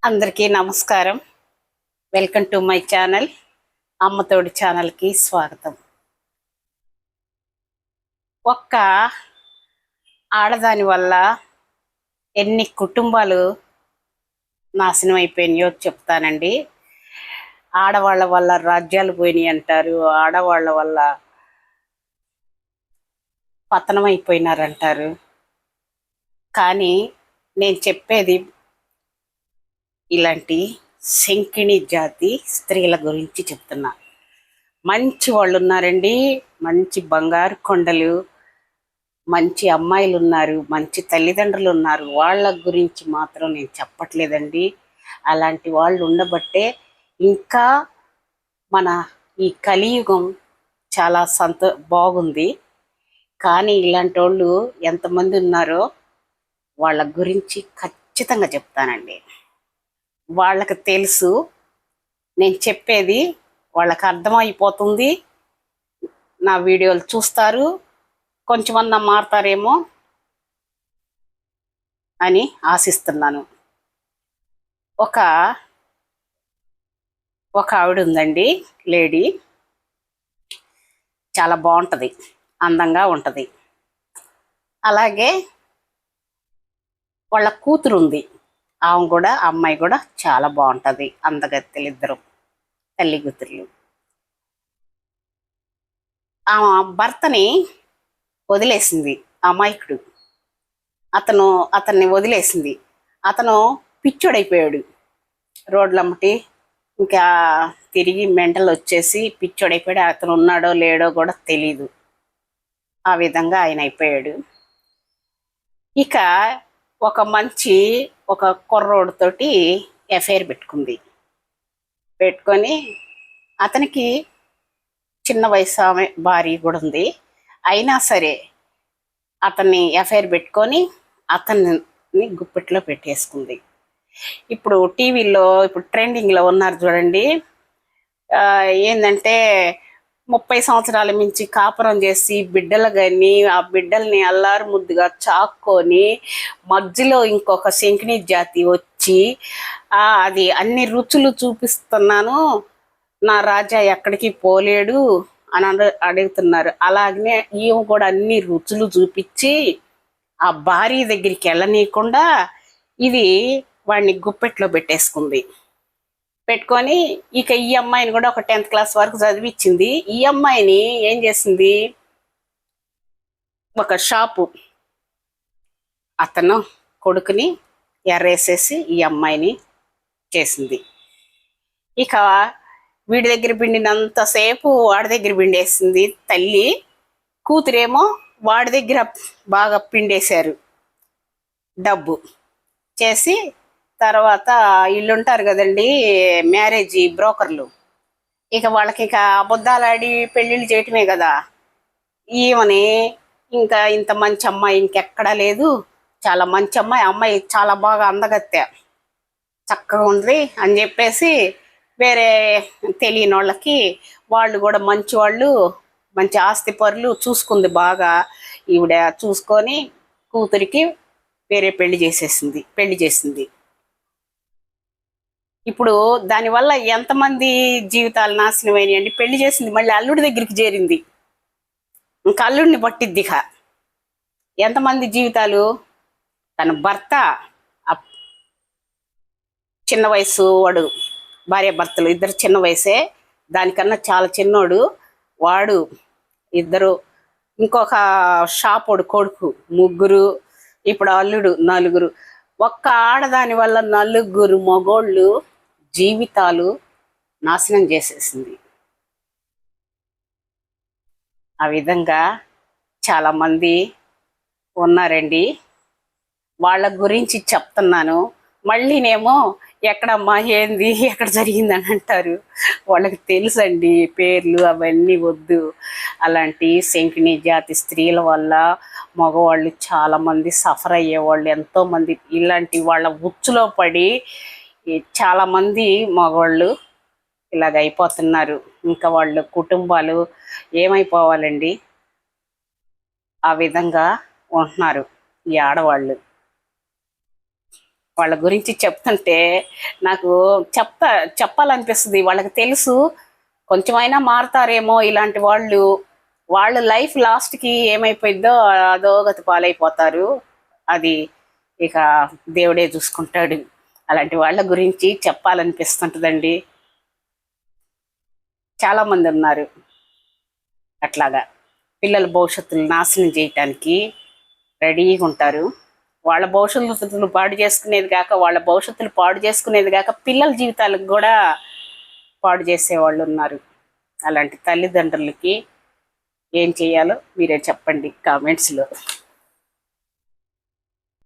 అందరికీ నమస్కారం. Welcome to my channel. అమ్మతోడి ఛానల్కి స్వాగతం. ఒక్క ఆడదాని వల్ల ఎన్ని కుటుంబాలు నాశనం అయిపోయినాయో చెప్తానండి. ఆడవాళ్ళ వల్ల రాజ్యాలు పోయినాయి అంటారు, ఆడవాళ్ళ వల్ల పతనం అయిపోయినారంటారు. కానీ నేను చెప్పేది ఇలాంటి శంకిణి జాతి స్త్రీల గురించి చెప్తున్నా. మంచి వాళ్ళు ఉన్నారండి, మంచి బంగారు కొండలు, మంచి అమ్మాయిలు ఉన్నారు, మంచి తల్లిదండ్రులు ఉన్నారు. వాళ్ళ గురించి మాత్రం నేను చెప్పట్లేదండి. అలాంటి వాళ్ళు ఉండబట్టే ఇంకా మన ఈ కలియుగం చాలా బాగుంది. కానీ ఇలాంటి వాళ్ళు ఎంతమంది ఉన్నారో వాళ్ళ గురించి ఖచ్చితంగా చెప్తానండి. వాళ్ళకి తెలుసు, నేను చెప్పేది వాళ్ళకి అర్థమైపోతుంది. నా వీడియోలు చూస్తారు, కొంచెమన్నా మారుతారేమో అని ఆశిస్తున్నాను. ఒక ఆవిడ ఉందండి, లేడీ, చాలా బాగుంటుంది, అందంగా ఉంటుంది. అలాగే వాళ్ళ కూతురు ఉంది, ఆమె కూడా, అమ్మాయి కూడా చాలా బాగుంటుంది, అందగత్తెలు ఇద్దరు, తల్లి కూతుర్లు. ఆమె భర్తని వదిలేసింది, అమాయకుడు. అతన్ని వదిలేసింది. అతను పిచ్చోడైపోయాడు, రోడ్లమ్మటి ఇంకా తిరిగి మెంటల్ వచ్చేసి పిచ్చోడైపోయాడు. అతను ఉన్నాడో లేడో కూడా తెలీదు. ఆ విధంగా ఆయన అయిపోయాడు. ఇక ఒక మంచి కుర్రోడితోటి ఎఫ్ఐఆర్ పెట్టుకొని అతనికి చిన్న వయసు ఆమె భార్య కూడా ఉంది. అయినా సరే అతన్ని ఎఫ్ఐఆర్ పెట్టుకొని అతన్ని గుప్పెట్లో పెట్టేసుకుంది. ఇప్పుడు టీవీలో ఇప్పుడు ట్రెండింగ్లో ఉన్నారు చూడండి. ఏంటంటే 30 సంవత్సరాల మించి కాపురం చేసి బిడ్డలు కానీ ఆ బిడ్డల్ని అల్లారు ముద్దుగా చాక్కొని మధ్యలో ఇంకొక శంకిణి జాతి వచ్చి అది అన్ని రుచులు చూపిస్తున్నాను, నా రాజా ఎక్కడికి పోలేడు అని అడుగుతున్నారు. అలాగనే ఈమె కూడా అన్ని రుచులు చూపించి ఆ భార్య దగ్గరికి వెళ్ళనీయకుండా ఇది వాడిని గుప్పెట్లో పెట్టుకొని ఇక ఈ అమ్మాయిని కూడా ఒక 10th క్లాస్ వరకు చదివించింది. ఈ అమ్మాయిని ఏం చేసింది, ఒక షాపు అతను కొడుకుని ఎర్రేసేసి ఈ అమ్మాయిని చేసింది. ఇక వీడి దగ్గర పిండినంతసేపు వాడి దగ్గర పిండేసింది తల్లి, కూతురేమో వాడి దగ్గర బాగా పిండేశారు డబ్బు చేసి. తర్వాత వీళ్ళు ఉంటారు కదండి, మ్యారేజీ బ్రోకర్లు, ఇక వాళ్ళకి ఇక అబద్ధాలాడి పెళ్ళిళ్ళు చేయటమే కదా. ఈమెని ఇంకా ఇంత మంచి అమ్మాయి ఇంకెక్కడా లేదు, చాలా మంచి అమ్మాయి, అమ్మాయి చాలా బాగా అందగత్తె, చక్కగా ఉంది అని చెప్పేసి వేరే తెలియని వాళ్ళకి, వాళ్ళు కూడా మంచి వాళ్ళు, మంచి ఆస్తి పరులు చూసుకుంది బాగా. ఈవిడ చూసుకొని కూతురికి వేరే పెళ్లి చేసింది. ఇప్పుడు దానివల్ల ఎంతమంది జీవితాలు నాశనం అయినాయండి. పెళ్లి చేసింది, మళ్ళీ అల్లుడి దగ్గరికి చేరింది, ఇంకా అల్లుడిని పట్టిద్ది. ఇక ఎంతమంది జీవితాలు, తన భర్త చిన్న వయసు వాడు, భార్య భర్తలు ఇద్దరు చిన్న వయసే, దానికన్నా చాలా చిన్నోడు వాడు, ఇద్దరు, ఇంకొక షాపోడు కొడుకు, ముగ్గురు, ఇప్పుడు అల్లుడు, నలుగురు. ఒక్క ఆడదాని వల్ల 4 మగోళ్ళు జీవితాలు నాశనం చేసేసింది. ఆ విధంగా చాలామంది ఉన్నారండి. వాళ్ళ గురించి చెప్తున్నాను. మళ్ళీనేమో ఎక్కడమ్మా ఏంది ఎక్కడ జరిగిందని అంటారు. వాళ్ళకి తెలుసండి, పేర్లు అవన్నీ వద్దు. అలాంటి శంకిణి జాతి స్త్రీల వల్ల మగవాళ్ళు చాలామంది సఫర్ అయ్యేవాళ్ళు ఎంతోమంది ఇలాంటి వాళ్ళ ఉచ్చులో పడి చాలామంది మగవాళ్ళు ఇలాగ అయిపోతున్నారు. ఇంకా వాళ్ళు కుటుంబాలు ఏమైపోవాలండి, ఆ విధంగా ఉంటున్నారు ఈ ఆడవాళ్ళు. వాళ్ళ గురించి చెప్తుంటే నాకు చెప్పాలనిపిస్తుంది. వాళ్ళకి తెలుసు కొంచెమైనా మారతారేమో ఇలాంటి వాళ్ళు. వాళ్ళ లైఫ్ లాస్ట్కి ఏమైపోయిందో అధోగతి పాలైపోతారు. అది ఇక దేవుడే చూసుకుంటాడు. అలాంటి వాళ్ళ గురించి చెప్పాలనిపిస్తుంటుందండి. చాలామంది ఉన్నారు అట్లాగా పిల్లల భవిష్యత్తులు నాశనం చేయటానికి రెడీగా ఉంటారు. వాళ్ళ భవిష్యత్తులు పాడు చేసుకునేది కాక పిల్లల జీవితాలకు కూడా పాడు చేసేవాళ్ళు ఉన్నారు. అలాంటి తల్లిదండ్రులకి ఏం చేయాలో మీరే చెప్పండి కామెంట్స్లో.